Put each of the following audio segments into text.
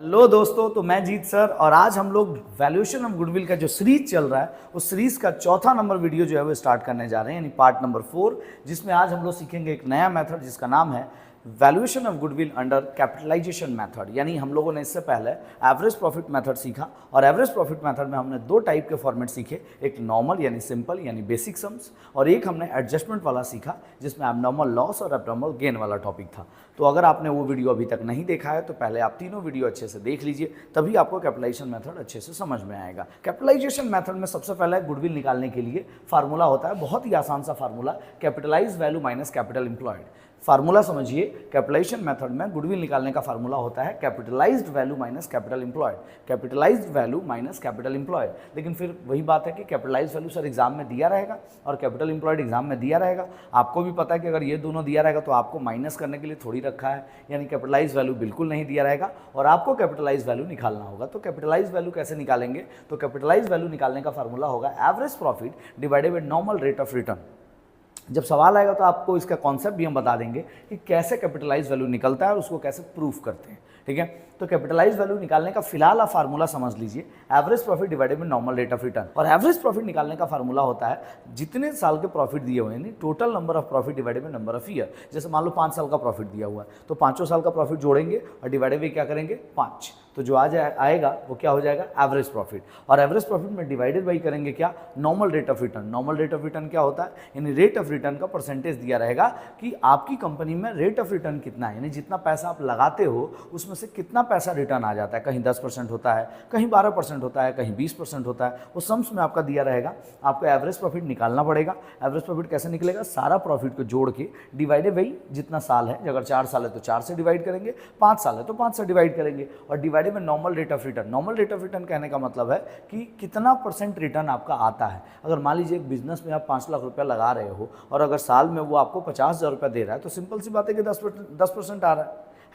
Hello दोस्तों, तो मैं जीत सर और आज हम लोग वैल्यूएशन ऑफ गुडविल का जो सीरीज चल रहा है उस सीरीज का चौथा नंबर वीडियो जो है वो स्टार्ट करने जा रहे हैं, यानी पार्ट नंबर 4, जिसमें आज हम लोग सीखेंगे एक नया मेथड जिसका नाम है valuation of goodwill under capitalization method. यानी हम लोगों ने इससे पहले एवरेज प्रॉफिट मेथड सीखा और एवरेज प्रॉफिट मेथड में हमने दो टाइप के फॉर्मेट सीखे, एक नॉर्मल यानी सिंपल यानी बेसिक सम्स और एक हमने एडजस्टमेंट वाला सीखा जिसमें एबनॉर्मल लॉस और एबनॉर्मल गेन वाला टॉपिक था। तो अगर आपने वो वीडियो अभी तक नहीं देखा है तो पहले आप तीनों वीडियो अच्छे से देख लीजिए, तभी आपको कैपिटलाइजेशन मेथड अच्छे से समझ में आएगा। कैपिटलाइजेशन मेथड में सबसे पहले गुडविल निकालने के लिए फार्मूला होता है, बहुत ही आसान सा formula, capitalize value minus capital employed. Formula समझिए, कैपिटलाइजेशन मेथड में गुडविल निकालने का फार्मूला होता है capitalized value minus capital employed, capitalized value minus capital employed. लेकिन फिर वही बात है कि कैपिटलाइज्ड वैल्यू सर एग्जाम में दिया रहेगा और कैपिटल एम्प्लॉयड एग्जाम में दिया रहेगा। आपको भी पता है कि अगर ये दोनों दिया रहेगा तो आपको माइनस करने के लिए थोड़ी रखा है, यानी कैपिटलाइज्ड वैल्यू बिल्कुल नहीं दिया रहेगा और आपको कैपिटलाइज्ड वैल्यू निकालना होगा। तो कैपिटलाइज्ड वैल्यू कैसे निकालेंगे? तो कैपिटलाइज्ड वैल्यू निकालने का फार्मूला होगा average profit divided by normal rate of return. जब सवाल आएगा तो आपको इसका कॉन्सेप्ट भी हम बता देंगे कि कैसे कैपिटलाइज वैल्यू निकलता है और उसको कैसे प्रूफ करते हैं। ठीक है, तो कैपिटलाइज वैल्यू निकालने का फिलहाल आप फार्मूला समझ लीजिए, average profit divided by normal rate of return. और एवरेज प्रॉफिट निकालने का फार्मूला होता है जितने साल के प्रॉफिट दिए हुए हैं, total number of profit divided by number of year. जैसे मान लो 5 साल का प्रॉफिट दिया हुआ है तो 5 साल का प्रॉफिट जोड़ेंगे और डिवाइडेड बाय क्या करेंगे 5, तो जो आएगा वो क्या हो जाएगा एवरेज प्रॉफिट। और एवरेज प्रॉफिट में डिवाइडेड बाई करेंगे क्या, normal rate of return. Normal rate of return क्या होता है, यानी रेट ऑफ रिटर्न का परसेंटेज दिया रहेगा कि आपकी कंपनी में रेट ऑफ रिटर्न कितना है, यानी जितना पैसा आप लगाते हो उसमें से कितना पैसा रिटर्न आ जाता है। कहीं 10% होता है, कहीं 12% होता है, कहीं 20% होता है, वो सम्स में आपका दिया रहेगा। आपको एवरेज प्रॉफिट निकालना पड़ेगा। एवरेज प्रॉफिट कैसे निकलेगा, सारा प्रॉफिट को जोड़ के डिवाइडेड बाई जितना साल है, अगर 4 साल है तो 4 से डिवाइड करेंगे, 5 साल है तो 5 से डिवाइड करेंगे और divided by normal rate of return. Normal rate of return कहने का मतलब है कि कितना परसेंट रिटर्न आपका आता है। अगर मान लीजिए एक बिजनेस में आप 5 लाख रुपया लगा रहे हो और अगर साल में वो आपको 50,000 रुपया दे रहा है तो सिंपल सी बात है कि 10% आ रहा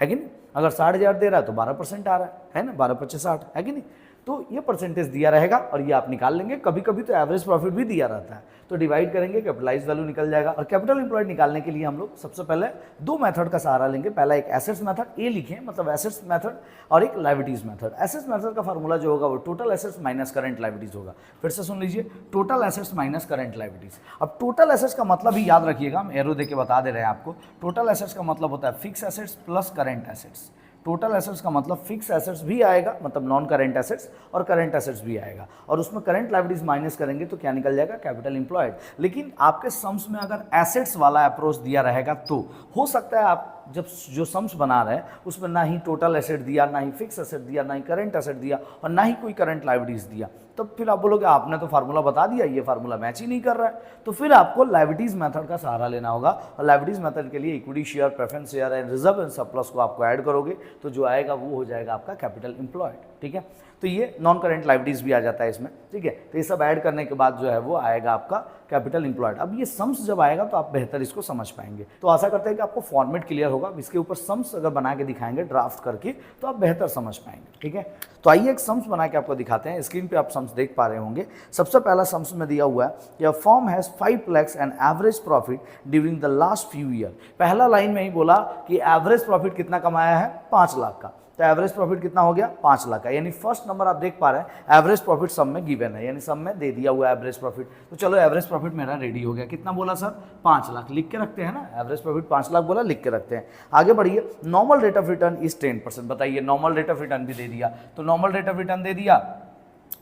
है कि नहीं। अगर 60,000 दे रहा है तो 12% आ रहा है ना, 12 25 60 है कि नहीं। तो ये परसेंटेज दिया रहेगा और ये आप निकाल लेंगे। कभी कभी तो एवरेज प्रॉफिट भी दिया रहता है, तो डिवाइड करेंगे, कैपिटलाइज वैल्यू निकल जाएगा। और कैपिटल एम्प्लॉयड निकालने के लिए हम लोग सबसे पहले दो मेथड का सहारा लेंगे। पहला एक एसेट्स मेथड, ए लिखें मतलब एसेट्स मेथड, और एक लायबिलिटीज मेथड। एसेट्स मेथड का फार्मूला जो होगा वो total assets minus current liabilities होगा। फिर से सुन लीजिए, total assets minus current liabilities. अब टोटल एसेट्स का मतलब ही याद रखिएगा, हम एरो देके बता दे रहे हैं आपको। टोटल एसेट्स का मतलब होता है fix assets plus current assets. Total assets का मतलब फिक्स एसेट्स भी आएगा, मतलब नॉन करंट एसेट्स, और करंट एसेट्स भी आएगा, और उसमें करंट लायबिलिटीज माइनस करेंगे तो क्या निकल जाएगा, कैपिटल एम्प्लॉयड। लेकिन आपके सम्स में अगर एसेट्स वाला अप्रोच दिया रहेगा तो हो सकता है आप जब जो सम्स बना रहे हैं उसमें ना ही टोटल एसेट दिया, ना ही फिक्स एसेट दिया, ना ही करंट एसेट दिया और ना ही कोई करंट लायबिलिटीज दिया, तो फिर आप बोलोगे आपने तो फार्मूला बता दिया, ये फार्मूला मैच ही नहीं कर रहा है। तो फिर आपको लायबिलिटीज मेथड का सहारा लेना होगा और लायबिलिटीज मेथड के लिए equity share, preference share and reserve and surplus को आपको ऐड करोगे तो जो आएगा वो हो जाएगा आपका कैपिटल एम्प्लॉयड। ठीक है, तो ये नॉन करंट लायबिलिटीज भी आ जाता है इसमें। ठीक है, तो ये सब ऐड करने के बाद जो है वो आएगा आपका कैपिटल एम्प्लॉयड। अब ये सम्स जब आएगा तो आप बेहतर इसको समझ पाएंगे। तो आशा करते हैं कि आपको फॉर्मेट क्लियर होगा। इसके ऊपर सम्स अगर बना के दिखाएंगे ड्राफ्ट करके तो आप बेहतर समझ पाएंगे। ठीक है, तो आइए एक सम्स बना के आपको दिखाते हैं। स्क्रीन पे आप सम्स देख पा रहे होंगे। सबसे पहला सम्स में दिया हुआ है, your firm has 5 lakhs and average profit during the last few year. पहला लाइन में ही बोला कि एवरेज प्रॉफिट कितना कमाया है, 5 लाख का। तो एवरेज प्रॉफिट कितना हो गया, 5 लाख का। यानी फर्स्ट नंबर आप देख पा रहे हैं एवरेज प्रॉफिट सम में गिवन है, यानी सम में दे दिया हुआ है एवरेज प्रॉफिट। तो चलो एवरेज प्रॉफिट मेरा रेडी हो गया। कितना बोला सर, 5 लाख। लिख के रखते हैं ना, एवरेज प्रॉफिट 5 लाख बोला, लिख के रखते हैं। आगे बढ़िए, normal rate of return is 10%। बताइए, नॉर्मल रेट ऑफ रिटर्न भी दे दिया, तो नॉर्मल रेट ऑफ रिटर्न दे दिया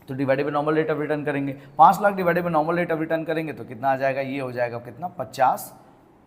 तो divided by normal rate of return करेंगे। 5 lakh divided by normal rate of return करेंगे तो कितना आ जाएगा, ये हो जाएगा कितना, 50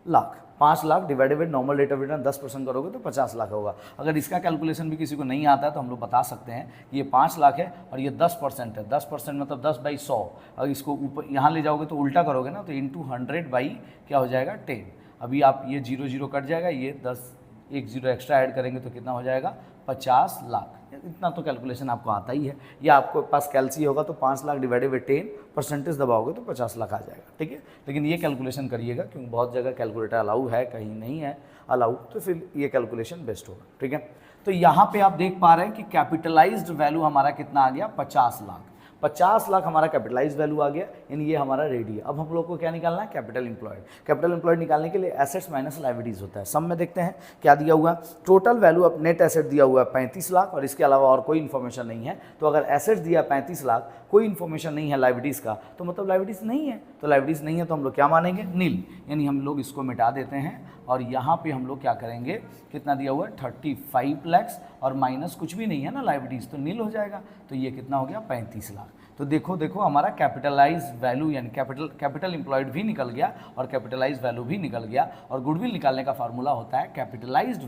lakh. 5 lakh divided by normal rate of return 10% करोगे तो 50 लाख होगा। अगर इसका कैलकुलेशन भी किसी को नहीं आता है तो हम लोग बता सकते हैं कि ये 5 लाख है और ये 10% है। 10% मतलब 10/100। अगर इसको ऊपर यहाँ ले जाओगे तो उल्टा करोगे ना, तो इंटू 100 बाई क्या हो जाएगा, 10। अभी आप ये 0 0 कट जाएगा, ये 10 एक 0 एक्स्ट्रा ऐड करेंगे तो कितना हो जाएगा, 50 लाख। इतना तो कैलकुलेशन आपको आता ही है, या आपको पास कैलसी होगा तो 5 लाख डिवाइडेड बाई 10 परसेंटेज दबाओगे तो 50 लाख आ जाएगा। ठीक है, लेकिन ये कैलकुलेशन करिएगा क्योंकि बहुत जगह कैलकुलेटर अलाउ है, कहीं नहीं है अलाउ, तो फिर ये कैलकुलेशन बेस्ट होगा। ठीक है, तो यहाँ पे आप देख पा रहे हैं कि कैपिटलाइज्ड वैल्यू हमारा कितना आ गया, 50 लाख। 50 लाख हमारा कैपिटलाइज वैल्यू आ गया, यानी ये हमारा रेडी है। अब हम लोग को क्या निकालना है, कैपिटल एम्प्लॉयड। कैपिटल एम्प्लॉयड निकालने के लिए एसेट्स माइनस लायबिलिटीज होता है। सम में देखते हैं क्या दिया हुआ है, total value of net asset दिया हुआ है 35 लाख और इसके अलावा और कोई इन्फॉर्मेशन नहीं है। तो अगर एसेट्स दिया 35 लाख, कोई इन्फॉर्मेशन नहीं है लायबिलिटीज का, तो मतलब लायबिलिटीज नहीं है। तो लायबिलिटीज नहीं है तो हम लोग क्या मानेंगे, नील, यानी हम लोग इसको मिटा देते हैं और यहाँ पे हम लोग क्या करेंगे, कितना दिया हुआ है 35 लाख और माइनस कुछ भी नहीं है ना लायबिलिटीज, तो नील हो जाएगा। तो ये कितना हो गया 35 लाख। तो देखो हमारा कैपिटलाइज वैल्यू यानी कैपिटल एम्प्लॉयड भी निकल गया और कैपिटलाइज वैल्यू भी निकल गया। और गुडविल निकालने का फार्मूला होता है कैपिटलाइज्ड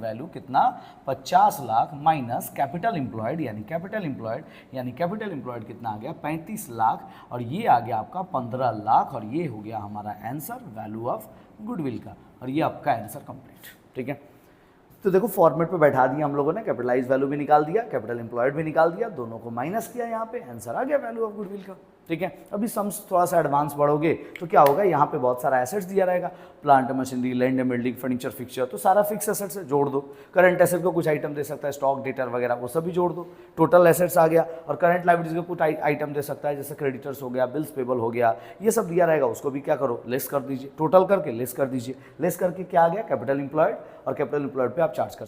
वैल्यू कितना 50 लाख माइनस कैपिटल एम्प्लॉयड यानी कैपिटल एम्प्लॉयड कितना आ गया 35 लाख और ये आ गया आपका 15 लाख और ये हो गया हमारा आंसर वैल्यू ऑफ गुडविल का। और ये आपका आंसर कंप्लीट। ठीक है, तो देखो फॉर्मेट पे बैठा दिया हम लोगों ने, कैपिटलाइज वैल्यू भी निकाल दिया, कैपिटल एम्प्लॉयड भी निकाल दिया, दोनों को माइनस किया, यहाँ पे आंसर आ गया वैल्यू ऑफ गुडविल का। ठीक है, अभी सम्स थोड़ा सा एडवांस बढ़ोगे तो क्या होगा, यहाँ पे बहुत सारा एसेट्स दिया रहेगा, plant machinery, land and building, furniture, fixture, तो सारा फिक्स एसेट्स है, जोड़ दो। करंट एसेट को कुछ आइटम दे सकता है, स्टॉक, डेटर वगैरह, वो सभी जोड़ दो। टोटल एसेट्स आ गया और करंट लायबिलिटीज को कुछ आइटम दे सकता है, जैसे क्रेडिटर्स हो गया, बिल्स पेबल हो गया, ये सब दिया रहेगा, उसको भी क्या करो, लेस कर दीजिए, टोटल करके लेस कर दीजिए। लेस करके क्या आ गया, कैपिटल एम्प्लॉयड, और कैपिटल एम्प्लॉयड पे आप चार्ज कर